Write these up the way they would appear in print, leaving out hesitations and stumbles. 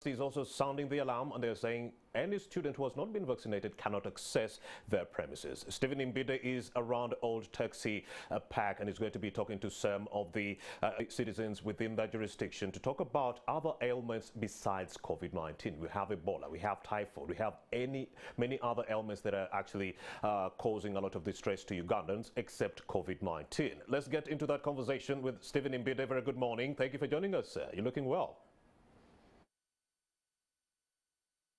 Is also sounding the alarm, and they're saying any student who has not been vaccinated cannot access their premises. Stephen Mbide is around Old Taxi Park and is going to be talking to some of the citizens within that jurisdiction to talk about other ailments besides COVID-19. We have Ebola, we have typhoid, we have many other ailments that are actually causing a lot of distress to Ugandans except COVID-19. Let's get into that conversation with Stephen Mbide. Very good morning. Thank you for joining us, sir. You're looking well.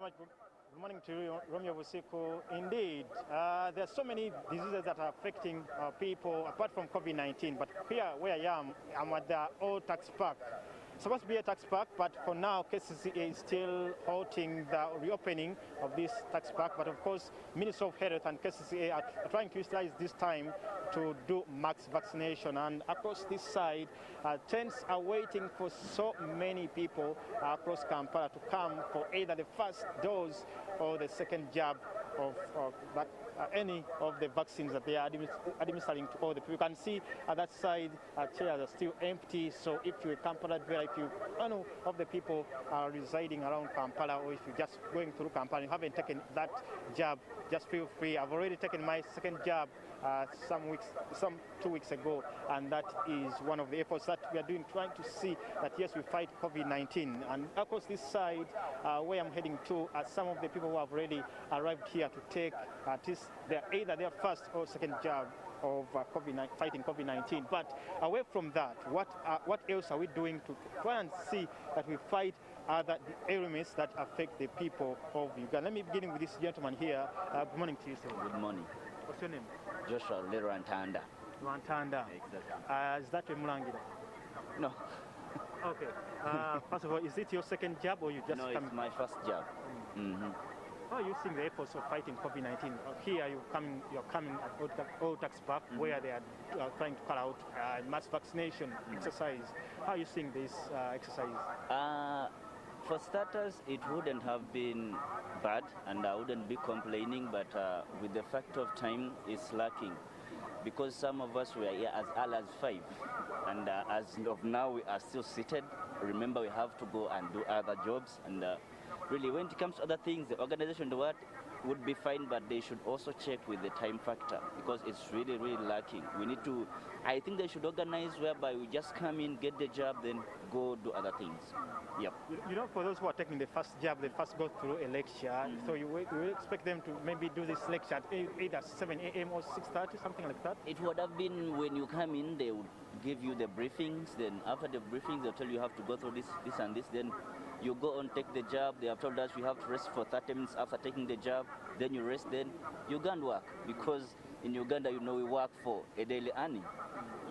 Good morning to you, Romeo Busiku. Indeed, there are so many diseases that are affecting people apart from COVID-19. But here where I am, I'm at the Old Tax Park. It's supposed to be a tax park, but for now, KCCA is still halting the reopening of this tax park. But of course, Ministry of Health and KCCA are trying to utilize this time to do mass vaccination. And across this side, tents are waiting for so many people across Kampala to come for either the first dose or the second jab of any of the vaccines that they are administering to all the people. You can see at that side, chairs are still empty. So if you're a Kampala dweller, if you know of the people are residing around Kampala, or if you're just going through Kampala and you haven't taken that jab, just feel free. I've already taken my second jab some 2 weeks ago, and that is one of the efforts that we are doing, trying to see that yes, we fight COVID-19. And across this side, where I'm heading to, some of the people who have already arrived here to take at least either their first or second jab of fighting COVID-19. But away from that, what else are we doing to try and see that we fight other ailments that affect the people of Uganda? Let me begin with this gentleman here. Good morning to you, sir. Good morning. What's your name? Joshua Rwantanda. Rwantanda. Exactly. Is that a Mulangira? No. Okay. First of all, is it your second jab or you just No, it's my first jab. How are you seeing the efforts of fighting COVID-19? Here you're coming at Old Tax Park, where they are trying to call out mass vaccination exercise. How are you seeing this exercise? For starters, it wouldn't have been bad, and I wouldn't be complaining, but with the fact of time, it's lacking. Because some of us were here as early as 5, and as of now, we are still seated. Remember, we have to go and do other jobs, and really, when it comes to other things, the organization would be fine, but they should also check with the time factor, because it's really, really lacking. I think they should organize whereby we just come in, get the job, then go do other things. Yep. You know, for those who are taking the first job, they first go through a lecture. So you expect them to maybe do this lecture at either 7 a.m. or 6:30, something like that? It would have been when you come in, they would give you the briefings. Then after the briefings, they'll tell you have to go through this and this. Then you go and take the job. They have told us we have to rest for 30 minutes after taking the job. Then you rest, then you can't work. Because in Uganda, we work for a daily earning.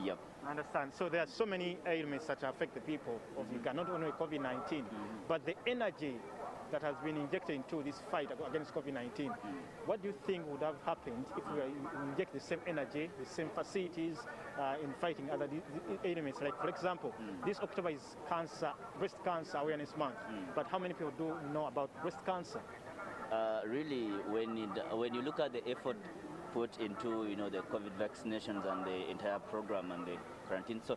Yep. I understand. So there are so many ailments that affect the people of Uganda, not only COVID-19, but the energy that has been injected into this fight against COVID-19. What do you think would have happened if we inject the same energy, the same facilities in fighting other ailments? Like, for example, this October is breast cancer awareness month. But how many people do know about breast cancer? Really, when you look at the effort put into the COVID vaccinations and the entire program and the quarantine, so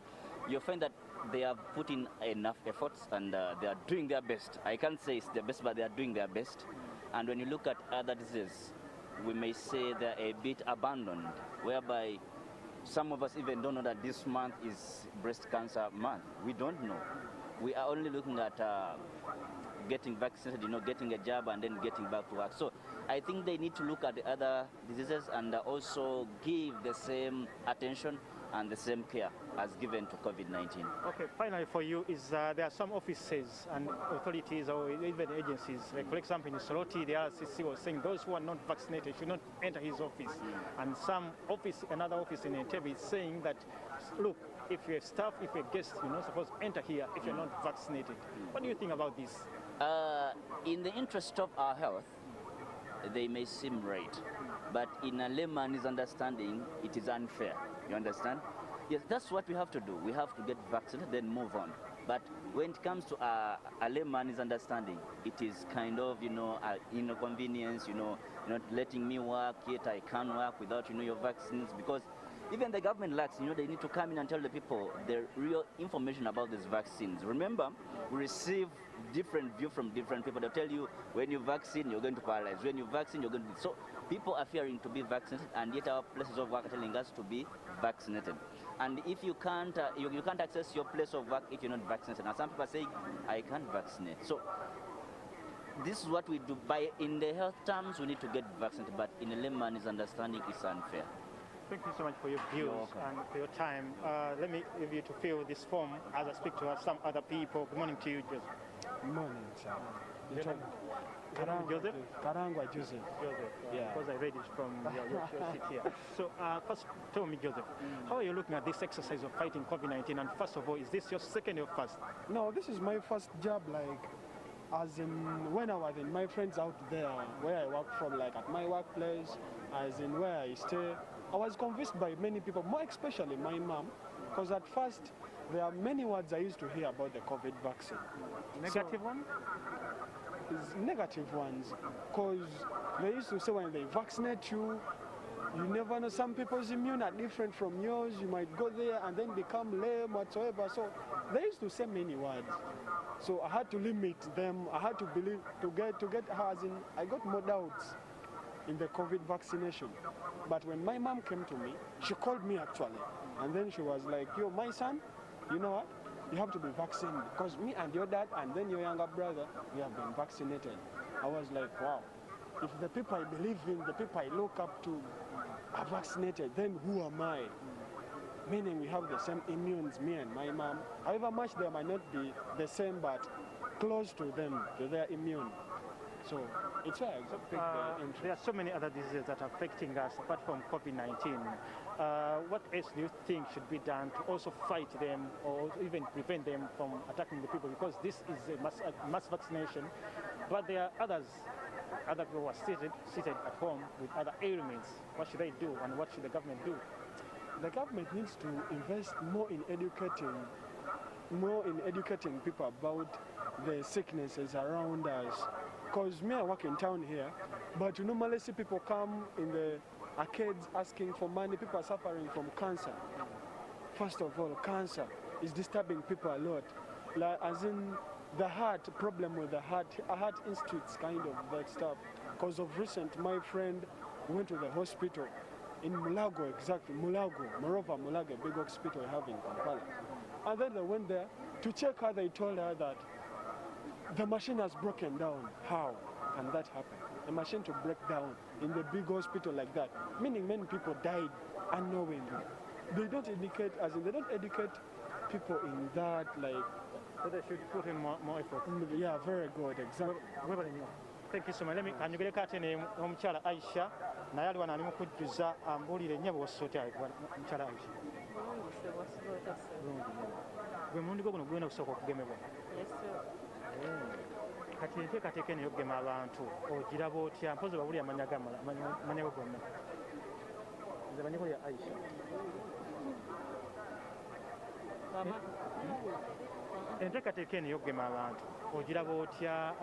you'll find that they have put in enough efforts and they are doing their best. I can't say it's the best, but they are doing their best. And when you look at other diseases, we may say they're a bit abandoned, whereby some of us even don't know that this month is breast cancer month. We don't know. We are only looking at getting vaccinated, getting a jab and then getting back to work. So I think they need to look at the other diseases and also give the same attention and the same care as given to COVID-19. Okay, finally for you is there are some offices and authorities or even agencies, like for example in Soroti, the RCC was saying those who are not vaccinated should not enter his office. And another office in Entebbe is saying that, look, if you're staff, if you're a guest, you're not supposed to enter here if you're not vaccinated. What do you think about this? In the interest of our health, they may seem right, but in a layman's understanding, it is unfair. You understand? Yes, that's what we have to do. We have to get vaccinated, then move on. But when it comes to a layman's understanding, it is kind of, an inconvenience, not letting me work, yet I can't work without, your vaccines, because even the government lacks, they need to come in and tell the people the real information about these vaccines. Remember, we receive different view from different people. They'll tell you when you vaccine, you're going to paralyze. When you vaccine, you're going to be... So people are fearing to be vaccinated, and yet our places of work are telling us to be vaccinated. And if you can't, you can't access your place of work if you're not vaccinated. Now some people are saying, I can't vaccinate. So this is what we do. In the health terms, we need to get vaccinated, but in a layman's understanding, it's unfair. Thank you so much for your views and for your time. Let me leave you to fill this form as I speak to some other people. Good morning to you, Joseph. Good morning, sir. Joseph? Karangwa Joseph. Joseph, Yeah. Because I read it from your seat here. So first, tell me, Joseph, how are you looking at this exercise of fighting COVID-19? And first of all, is this your second or first? No, this is my first job, as in when I was in my friends out there, where I work from, at my workplace, as in where I stay. I was convinced by many people, more especially my mom, because at first there are many words I used to hear about the COVID vaccine. Negative one? It's negative ones, because they used to say when they vaccinate you, you never know, some people's immune are different from yours, you might go there and then become lame whatsoever. So they used to say many words. So I had to limit them, I had to believe, to get her, as in, I got more doubts in the COVID vaccination. But when my mom came to me, she called me actually, and then she was like, yo, my son, you know what? You have to be vaccinated, because me and your dad and then your younger brother, we have been vaccinated. I was like, wow, if the people I believe in, the people I look up to are vaccinated, then who am I? Meaning we have the same immunes, me and my mom. However much they might not be the same, but close to them, to their immune. So it's why I picked the interest. There are so many other diseases that are affecting us apart from COVID-19. What else do you think should be done to also fight them or even prevent them from attacking the people? Because this is a mass vaccination, but there are other people who are seated at home with other ailments. What should they do, and what should the government do? The government needs to invest more in educating people about the sicknesses around us. Because me, I work in town here, but you normally see people come in the arcades asking for money. People are suffering from cancer. First of all, cancer is disturbing people a lot. As in the heart, problem with the heart institutes kind of that stuff. Because of recent, my friend went to the hospital in Mulago, exactly, Morova Mulago, big hospital I have in Kampala. And then they went there to check her. They told her that the machine has broken down. How can that happen? A machine to break down in the big hospital like that, meaning many people died unknowingly. They don't educate people in that, So they should put in more effort. Yeah, very good, exactly. Thank you so much. Let me kanjogere kati ne omukyala Aisha naye ali wano ali mu kujjuza ambuulire nnyo bw'osoote omukyala Aisha. Gwe mulundi gwo guno gulina okusooka okugemebwa. Kati enteekateeka eno ey'okugema abantu ogiraba otya? Mpozi babuli amanya go gonna. Nze banyiko lya Aisha. Enteekateeka eno ey'okugema abantu ogiraba otya?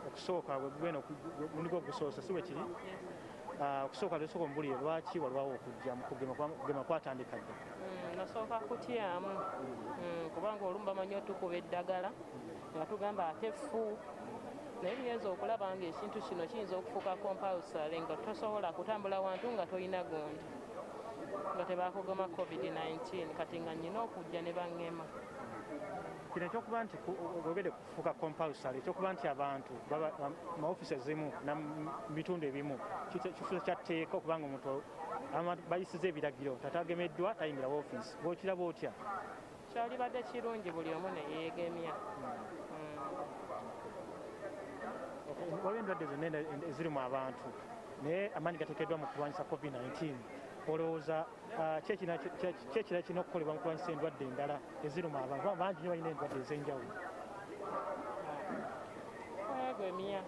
Okusooka gweno mulundi gwo gusoosa si bwe kiri? Okusooka lwesooka omubulire lwaki walwawo okujja mu kugema kwatandika dda? Nasooka kutyamu kubanga olumu bamanyi otukuba eddagala nga tugamba ate ffu naye niyinza okulaba nga ekintu kino kiyinza okufuuka compulsory nga tosobola kutambula wantu nga tolina gundi nga tebakugema COVID-19 kati nga nnina okujja ne baŋŋema. Kino ekyokuba nti ogende kufuuka compulsory, ekyokuba nti abantu mu ofisi ezimu na bitundu ebimu kifuza kyatteeka okubanga omuntu bayisiza ebiragiro tatagemeddwa tayingira woofiisi. Bw'okiraba otya? Kyalibadde kirungi buli omu ne yeegemya. Waliwo endwadde zonna eziri mu abantu naye amaanyi gateekeddwa mu kulwanyisa COVID-19. Olowooza kyekira kirina okukolebwa mu kulwanyisa endwadde endala eziri mu abantu? Bangi nnyo balina endwadde ez'enjawulo. Kwegemya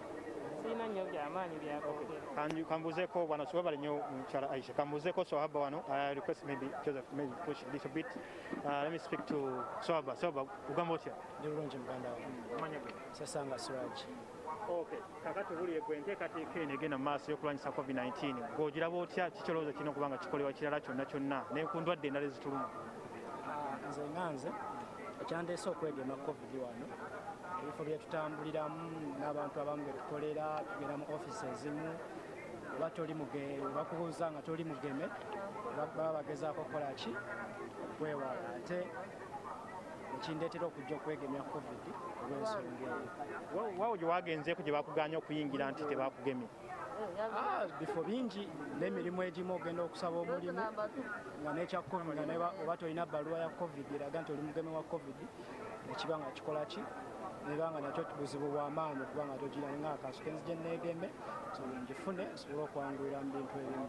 sirina nnyo byamaanyi byakoogera. Kambuzeeko wano siwebale nnyo mukyala Aisha. Kambuzeeko Swahaba wano. I request maybe Joseph maybe push a little bit. Let me speak to Swahaba. Swahaba ugamba otya? Ndi bulungi muganda wange. Amanya ge? Sasanga Suraj. Okay, kakati buliye gwe nteekateeka eno egenda mu maaso y'okulwanyisa COVID-19 ng'ogiraba otya kikyolowooza kirina okuba nga kikolebwa kirala kyonna ne ku ndwadde endala ezituluma? Nze nganze ekyandeese okwegema COVID wano ebifo bye tutambuliramu n'abantu abamu be tukolera tugenda mu offisi ezimu oba toli mugeme bakubuuza nga toli mugeme baba bagezaako okukola ki okwewala ate ekindeetera okujja okwegemya COVID olw'ensonga eyo. Waawo gye wagenzeeko gye bakuganya okuyingira nti tebakugemye? Bifo bingi n'emirimu egimu ogenda okusaba omulimu nga n'ekya COVID nga oba tolina bbaluwa ya COVID eraga nti oli mugeme wa COVID nekiba nga kikola ki neba nga nakyo buzibu bw'amaanyi okuba nga togina nga akaaso kenzije neegeme ngifune nsobole okwanguyira mu bintu ebimu.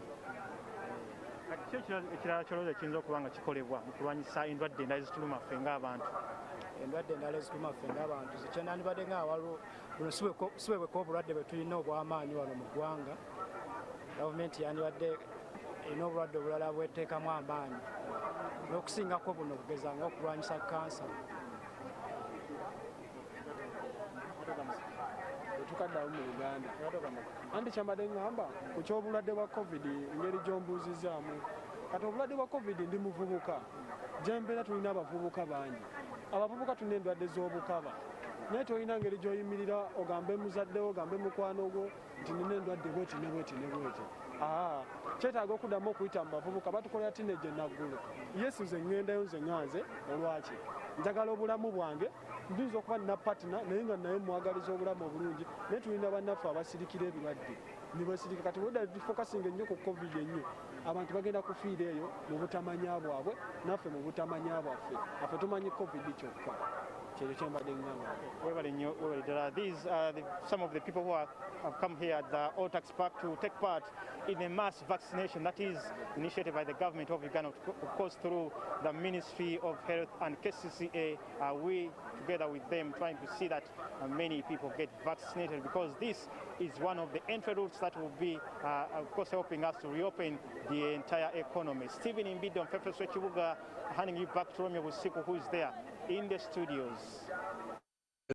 Kiki ekirala kyolowooza kiyinza okuba nga kikolebwa mu kulwanyisa endwadde endala ezituluma ffe ng'abantu? Endwadde endala ezituluma ffe ng'abantu zikyenandibadde nga waliwo buno siwebweko obulwadde bwe tulina obw'amaanyi wano mu ggwanga gavumenti yandibadde erina obulwadde obulala bweteekamu amaanyi n'okusingako buno kugeza nga okulwanyisa kansa. Tukaddawo mu Uganda anti kyambadde ngamba ku ky'obulwadde bwa COVID engeri gy'ombuuzizaamu kati obulwadde bwa COVID ndi muvubuka gyembeera tulina abavubuka bangi abavubuka tulina endwadde z'obukaba naye tolina ngeri gy'oyimirira ogambe muzaddewo ogambe mukwano gwo nti nina endwadde bweti ne bweti ne bweti. Kyetaaga okuddamu okuyita mu bavubuka batukolera tineje naggulu yesu nze ŋŋendayo nze ŋŋanze olwaki njagala obulamu bwange ndinza okuba nina patina naye nga naye mwagaliza obulamu obulungi naye tulina bannaffe abasirikira ebirwadde nibasirika kati weda bifokasinga ennyo ku COVID ennyo abantu bagenda kufiira eyo mu butamanya bwabwe naffe mu butamanya bwaffe affe tumanyi COVID kyokka kyekyo kyembadde ngamba. These are some of the people who have come here at the Old Tax Park to take part in a mass vaccination that is initiated by the government of Uganda, of course through the Ministry of Health and KCCA. We together with them trying to see that many people get vaccinated, because this is one of the entry routes that will be of course helping us to reopen the entire economy. Stephen Imbido and Fefe Swechibuga handing you back to Romeo Busiku, who is there in the studios.